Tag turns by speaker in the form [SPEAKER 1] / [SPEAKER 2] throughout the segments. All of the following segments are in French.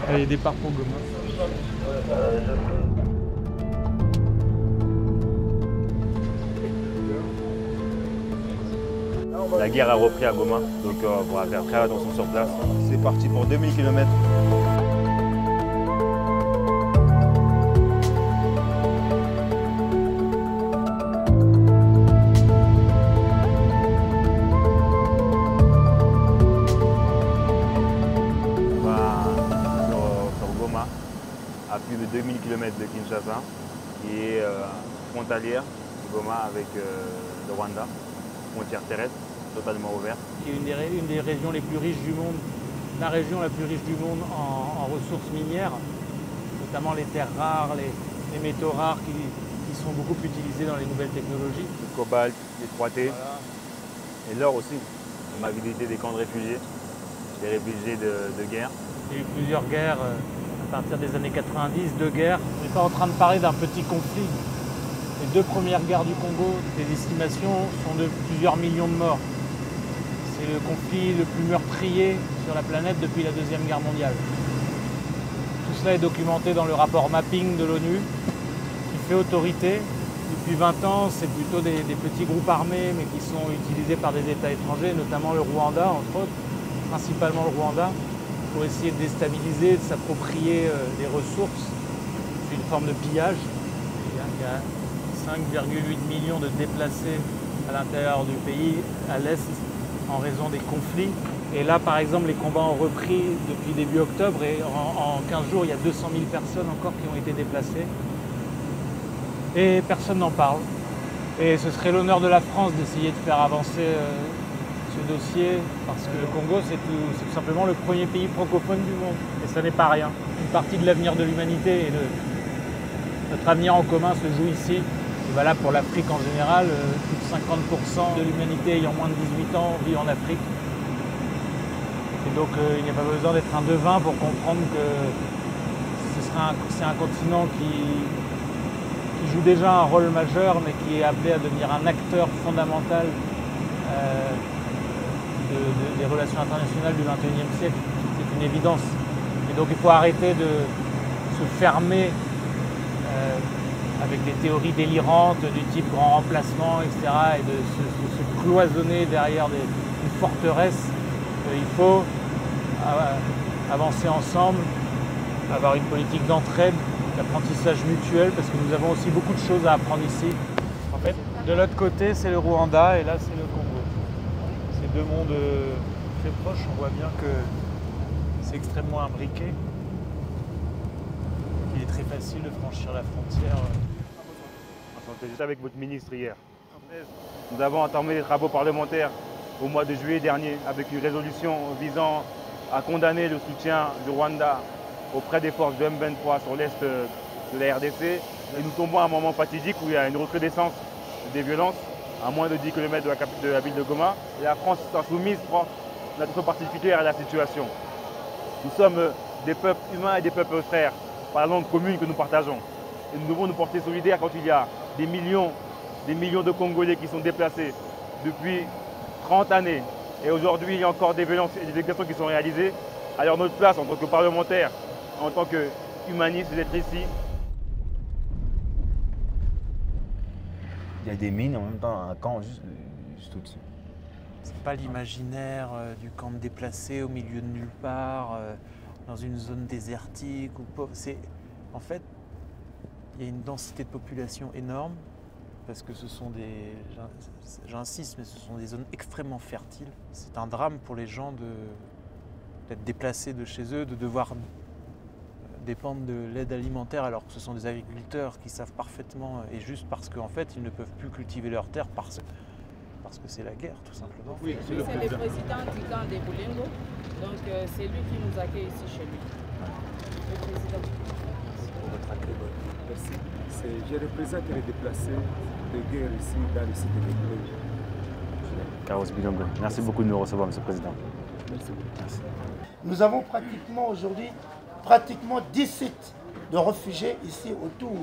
[SPEAKER 1] Allez, départ pour Goma.
[SPEAKER 2] La guerre a repris à Goma, donc on va faire très attention sur place. C'est parti pour 2000 km. On va sur Goma, à plus de 2000 km de Kinshasa, qui est frontalière, Goma avec le Rwanda, frontière terrestre. Totalement ouvert.
[SPEAKER 1] Qui est une des régions les plus riches du monde, la région la plus riche du monde en ressources minières, notamment les terres rares, les métaux rares qui sont beaucoup utilisés dans les nouvelles technologies.
[SPEAKER 2] Le cobalt, les 3T, voilà. Et l'or aussi. On a visité des camps de réfugiés, des réfugiés de guerre.
[SPEAKER 1] Il y a eu plusieurs guerres à partir des années 90, deux guerres. On n'est pas en train de parler d'un petit conflit. Les deux premières guerres du Congo, les estimations sont de plusieurs millions de morts. C'est le conflit le plus meurtrier sur la planète depuis la Deuxième Guerre mondiale. Tout cela est documenté dans le rapport mapping de l'ONU, qui fait autorité. Depuis 20 ans, c'est plutôt des petits groupes armés, mais qui sont utilisés par des États étrangers, notamment le Rwanda, entre autres, principalement le Rwanda, pour essayer de déstabiliser, de s'approprier des ressources. C'est une forme de pillage. Il y a 5,8 millions de déplacés à l'intérieur du pays, à l'est, en raison des conflits. Et là, par exemple, les combats ont repris depuis début octobre et en 15 jours, il y a 200 000 personnes encore qui ont été déplacées. Et personne n'en parle. Et ce serait l'honneur de la France d'essayer de faire avancer ce dossier, parce que le Congo, c'est tout simplement le premier pays francophone du monde. Et ça n'est pas rien. Une partie de l'avenir de l'humanité et de notre avenir en commun se joue ici. Et voilà, pour l'Afrique en général, plus de 50% de l'humanité ayant moins de 18 ans vit en Afrique. Et donc il n'y a pas besoin d'être un devin pour comprendre que c'est un continent qui joue déjà un rôle majeur, mais qui est appelé à devenir un acteur fondamental des relations internationales du XXIe siècle. C'est une évidence. Et donc il faut arrêter de se fermer avec des théories délirantes du type grand remplacement, etc., et de se cloisonner derrière une forteresse. Il faut avancer ensemble, avoir une politique d'entraide, d'apprentissage mutuel, parce que nous avons aussi beaucoup de choses à apprendre ici. En fait, de l'autre côté, c'est le Rwanda, et là, c'est le Congo. Ces deux mondes très proches, on voit bien que c'est extrêmement imbriqué. Il est très facile de franchir la frontière.
[SPEAKER 2] J'étais avec votre ministre hier. Nous avons entamé des travaux parlementaires au mois de juillet dernier avec une résolution visant à condamner le soutien du Rwanda auprès des forces de M23 sur l'est de la RDC. Et nous tombons à un moment fatidique où il y a une recrudescence des violences à moins de 10 km de la ville de Goma. Et la France insoumise prend notre particulière à la situation. Nous sommes des peuples humains et des peuples frères par la langue commune que nous partageons. Et nous devons nous porter solidaires quand il y a des millions de Congolais qui sont déplacés depuis 30 années. Et aujourd'hui, il y a encore des violences et des exactions qui sont réalisées. Alors notre place en tant que parlementaire, en tant qu'humaniste, c'est d'être ici.
[SPEAKER 3] Il y a des mines en même temps, un camp juste au-dessus.
[SPEAKER 1] C'est pas l'imaginaire du camp de déplacés au milieu de nulle part, dans une zone désertique ou pauvre. En fait, il y a une densité de population énorme, parce que ce sont j'insiste, mais ce sont des zones extrêmement fertiles. C'est un drame pour les gens d'être déplacés de chez eux, de devoir dépendre de l'aide alimentaire alors que ce sont des agriculteurs qui savent parfaitement, et juste parce qu'en fait ils ne peuvent plus cultiver leurs terres parce que c'est la guerre tout simplement.
[SPEAKER 4] Oui, c'est le président du camp des Boulingo, donc c'est lui qui nous accueille ici chez lui. Le président.
[SPEAKER 3] Merci pour votre accueil.
[SPEAKER 5] Merci. Je représente les déplacés de guerre ici dans le site de Boulingo.
[SPEAKER 2] Carlos Bilongo, merci beaucoup de nous recevoir, Monsieur le Président.
[SPEAKER 5] Merci beaucoup.
[SPEAKER 2] Merci.
[SPEAKER 6] Nous avons pratiquement aujourd'hui 10 sites de réfugiés ici autour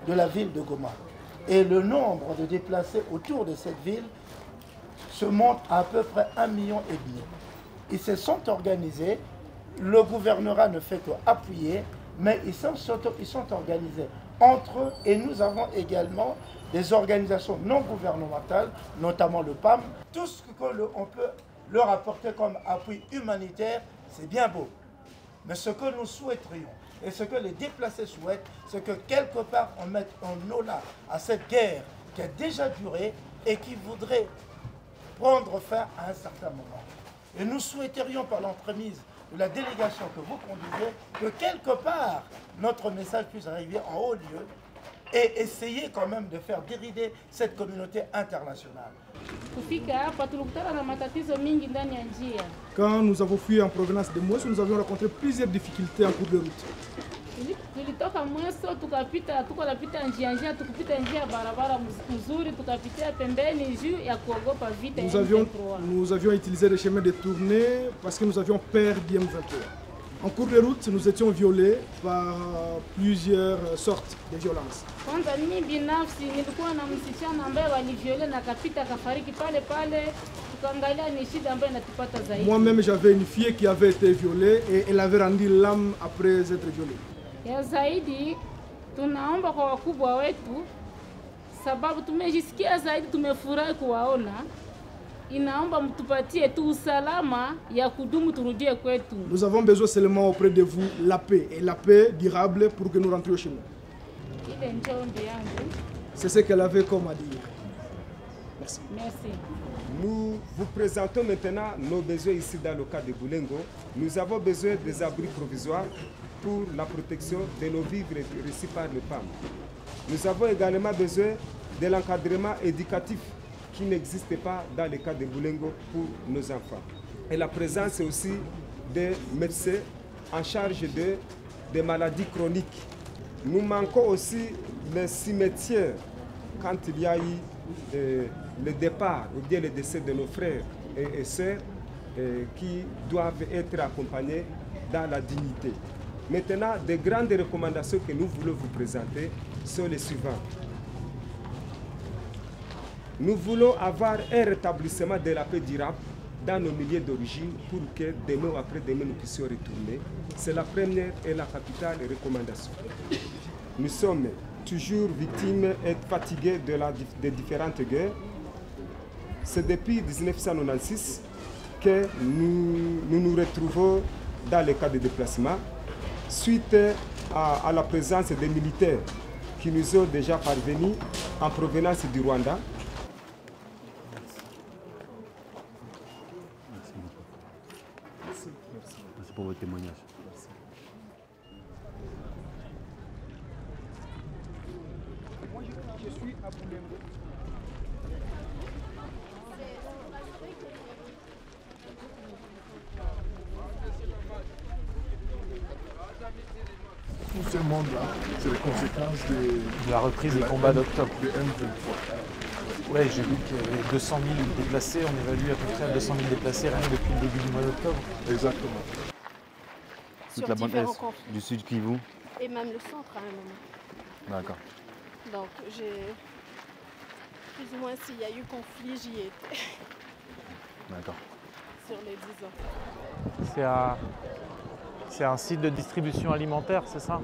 [SPEAKER 6] de la ville de Goma. Et le nombre de déplacés autour de cette ville se monte à peu près 1,5 million. Ils se sont organisés le gouvernorat ne fait qu'appuyer, mais ils sont organisés entre eux et nous avons également des organisations non gouvernementales, notamment le PAM. Tout ce qu'on peut leur apporter comme appui humanitaire, c'est bien beau. Mais ce que nous souhaiterions, et ce que les déplacés souhaitent, c'est que quelque part on mette un holà à cette guerre qui a déjà duré et qui voudrait prendre fin à un certain moment. Et nous souhaiterions par l'entremise de la délégation que vous conduisez, que quelque part notre message puisse arriver en haut lieu et essayer quand même de faire dérider cette communauté internationale.
[SPEAKER 7] Quand nous avons fui en provenance de Mweso, nous avions rencontré plusieurs difficultés en cours de route.
[SPEAKER 4] Tulitoka Mweso tukapita njia tukupita njia barabara mzuri tukapitia pembeni juu ya kuogopa vita.
[SPEAKER 7] Nous avions utilisé des chemins détournés parce que nous avions peur d'M23. En cours de route, nous étions violés par plusieurs sortes de violences.
[SPEAKER 4] Kwanza mimi binafsi nilikuwa na msichana ambaye waliviole na kapita kafariki pale pale. Tukaangalia ni shida ambayo inatupata zaidi.
[SPEAKER 7] Moi-même, j'avais une fille qui avait été violée et elle avait rendu l'âme après être violée.
[SPEAKER 4] Ya zaidi tunaomba kwa wakubwa wetu, sababu tumejisikia zaidi, tumefurahi kuwaona. Inaomba mtupatie tu usalama ya kudumu turudie kwetu.
[SPEAKER 7] Nous avons besoin seulement auprès de vous la paix et la paix durable pour que nous rentrions chez nous. C'est ce qu'elle avait comme à dire. Merci.
[SPEAKER 4] Merci.
[SPEAKER 5] Nous vous présentons maintenant nos besoins ici dans le cas de Boulengo. Nous avons besoin des abris provisoires pour la protection de nos vivres reçus par le PAM. Nous avons également besoin de l'encadrement éducatif qui n'existe pas dans le cas de Boulengo pour nos enfants. Et la présence aussi des médecins en charge des maladies chroniques. Nous manquons aussi les cimetières quand il y a eu le départ ou bien le décès de nos frères et sœurs qui doivent être accompagnés dans la dignité. Maintenant, des grandes recommandations que nous voulons vous présenter sont les suivantes. Nous voulons avoir un rétablissement de la paix durable dans nos milieux d'origine pour que demain ou après-demain nous puissions retourner. C'est la première et la capitale recommandation. Nous sommes toujours victimes et fatigués des différentes guerres. C'est depuis 1996 que nous nous retrouvons dans les cas de déplacement suite à la présence des militaires qui nous ont déjà parvenus en provenance du Rwanda.
[SPEAKER 2] Merci pour votre témoignage.
[SPEAKER 7] Moi, je suis à Boulengo.
[SPEAKER 8] Tout ce monde-là, c'est les conséquences
[SPEAKER 1] de la reprise des combats d'octobre.
[SPEAKER 8] De M23.
[SPEAKER 1] Oui, j'ai vu qu'il y avait 200 000 déplacés, on évalue à peu près à 200 000 déplacés rien que depuis le début du mois d'octobre.
[SPEAKER 8] Exactement.
[SPEAKER 2] Toute la bande est du sud Kivu.
[SPEAKER 9] Et même le centre à un moment.
[SPEAKER 2] D'accord.
[SPEAKER 9] Donc j'ai plus ou moins s'il y a eu conflit, j'y étais.
[SPEAKER 2] D'accord.
[SPEAKER 9] Sur les 10 ans.
[SPEAKER 1] C'est un site de distribution alimentaire, c'est ça?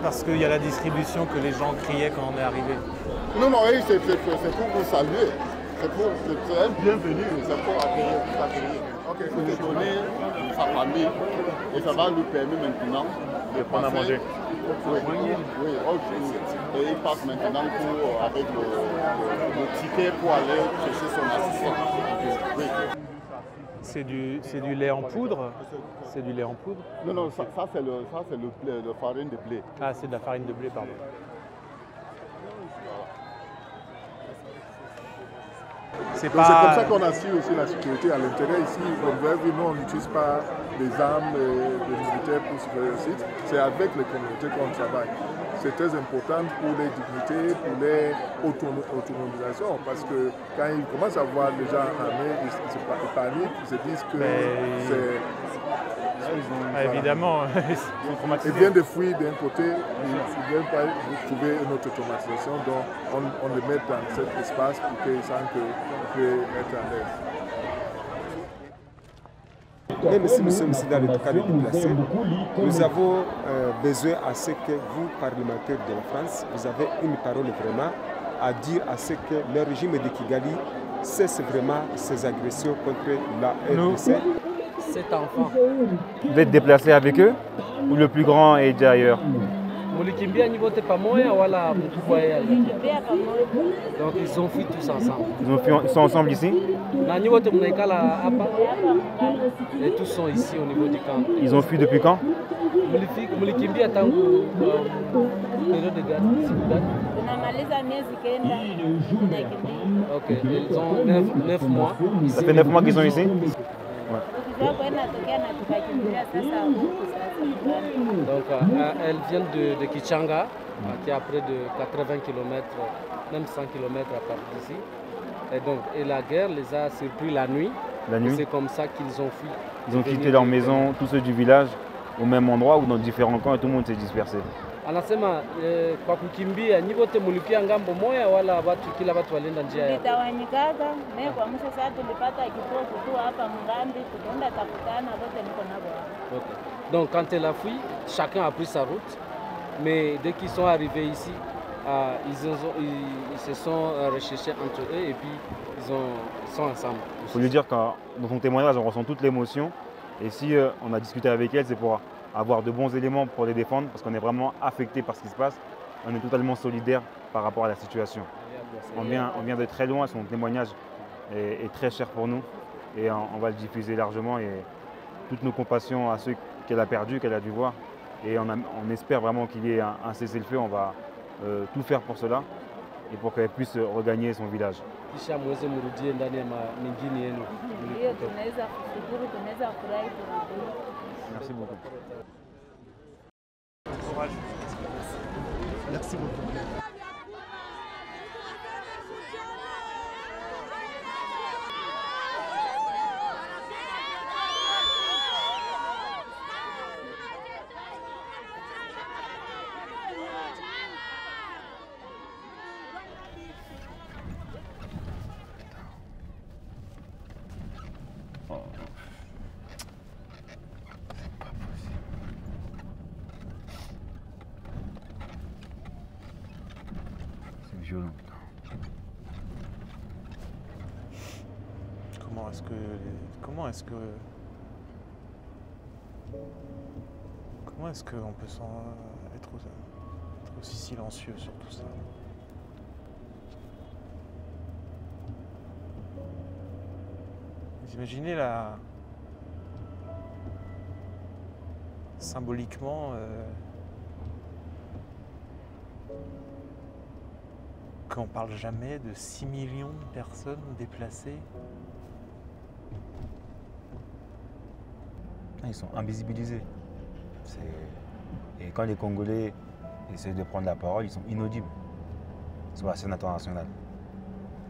[SPEAKER 1] Parce qu'il y a la distribution que les gens criaient quand on est arrivé.
[SPEAKER 8] Non, non, oui, c'est pour vous saluer. C'est un bienvenu, c'est pour accueillir. Okay. Il faut donner sa famille et ça va lui permettre maintenant
[SPEAKER 2] de prendre à manger.
[SPEAKER 8] Oui, et il passe maintenant avec le ticket pour aller chercher son assistant. Oui.
[SPEAKER 1] C'est du lait en poudre? C'est du lait en poudre?
[SPEAKER 8] Non, non, ça c'est le farine de blé.
[SPEAKER 1] Ah, c'est de la farine de blé, pardon.
[SPEAKER 8] C'est comme ça qu'on assure aussi la sécurité à l'intérieur ici. Comme vous avez vu, nous on n'utilise pas des armes, des militaires pour sécuriser le site. C'est avec les communautés qu'on travaille. C'est très important pour les dignités, pour les autonomisations, parce que quand ils commencent à voir les gens armés, ils paniquent, ils se disent que c'est...
[SPEAKER 1] Évidemment,
[SPEAKER 8] ils viennent de fuir d'un côté, ils ne viennent pas trouver une autre automatisation, donc on les met dans cet espace pour qu'ils sentent qu'on peut être à l'aise.
[SPEAKER 5] Même si nous sommes ici dans le cas de déplacés, nous avons besoin à ce que vous, parlementaires de la France, vous avez une parole vraiment à dire à ce que le régime de Kigali cesse vraiment ses agressions contre la RDC.
[SPEAKER 10] Cet enfant.
[SPEAKER 2] Vous êtes déplacé avec eux ou le plus grand est déjà ailleurs?
[SPEAKER 10] Donc ils ont fui tous ensemble.
[SPEAKER 2] Ils sont ensemble ici?
[SPEAKER 10] Et tous sont ici au niveau du camp.
[SPEAKER 2] Ils ont fui depuis quand?
[SPEAKER 10] Ok, ils ont 9 mois.
[SPEAKER 2] Ça fait 9 mois qu'ils sont ici? Ouais.
[SPEAKER 10] Donc elles viennent de Kichanga, qui est à près de 80 km, même 100 km à partir d'ici. Et la guerre les a surpris la nuit. C'est comme ça qu'ils ont fui.
[SPEAKER 2] Ils ont quitté leur maison, tous ceux du village, au même endroit ou dans différents camps et tout le monde s'est dispersé.
[SPEAKER 10] Anasema kwa kukimbia nyi wote mlikia ngambo moja wala watu kila watu walienda njia yao?
[SPEAKER 11] Tulitawanyikaga, mimi kwa mwisho sasa tulipata kitovu tu hapa Mngambi, tukaenda takutana wote niko nabo hapa.
[SPEAKER 10] Okay. Donc quand elle a fui, chacun a pris sa route, mais dès qu'ils sont arrivés ici, ils se sont recherchés entre eux et puis ils sont ensemble.
[SPEAKER 2] Il faut lui dire que dans son témoignage, on ressent toute l'émotion et si on a discuté avec elle, c'est pour avoir de bons éléments pour les défendre parce qu'on est vraiment affecté par ce qui se passe. On est totalement solidaire par rapport à la situation. On vient de très loin, son témoignage est très cher pour nous et on va le diffuser largement et toutes nos compassions à ceux qu'elle a perdus, qu'elle a dû voir. Et on espère vraiment qu'il y ait un cessez-le-feu, on va tout faire pour cela et pour qu'elle puisse regagner son village. Merci beaucoup.
[SPEAKER 1] Courage.
[SPEAKER 5] Merci beaucoup.
[SPEAKER 3] Violent.
[SPEAKER 1] Comment est-ce qu'on peut être aussi silencieux sur tout ça? Vous imaginez symboliquement qu'on ne parle jamais de 6 millions de personnes déplacées.
[SPEAKER 3] Ils sont invisibilisés. Et quand les Congolais essaient de prendre la parole, ils sont inaudibles sur la scène internationale.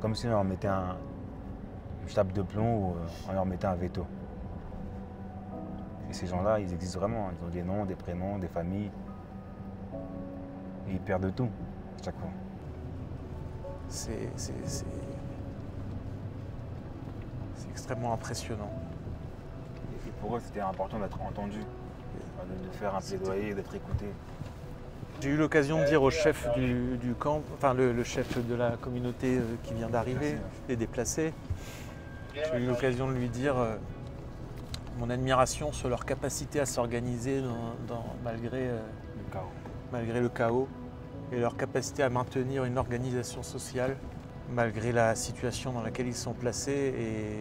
[SPEAKER 3] Comme si on leur mettait une chape de plomb ou on leur mettait un veto. Et ces gens-là, ils existent vraiment. Ils ont des noms, des prénoms, des familles. Et ils perdent tout à chaque fois.
[SPEAKER 1] C'est extrêmement impressionnant.
[SPEAKER 3] Et pour eux, c'était important d'être entendu, de faire un plaidoyer, d'être écouté.
[SPEAKER 1] J'ai eu l'occasion de dire au chef du camp, enfin le chef de la communauté qui vient d'arriver, les déplacés, j'ai eu l'occasion de lui dire mon admiration sur leur capacité à s'organiser malgré le chaos et leur capacité à maintenir une organisation sociale malgré la situation dans laquelle ils sont placés. Et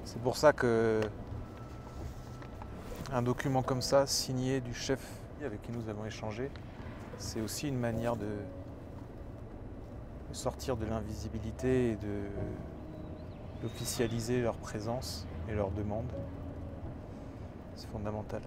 [SPEAKER 1] c'est pour ça que un document comme ça, signé du chef avec qui nous avons échangé, c'est aussi une manière de sortir de l'invisibilité et d'officialiser leur présence et leurs demandes. C'est fondamental.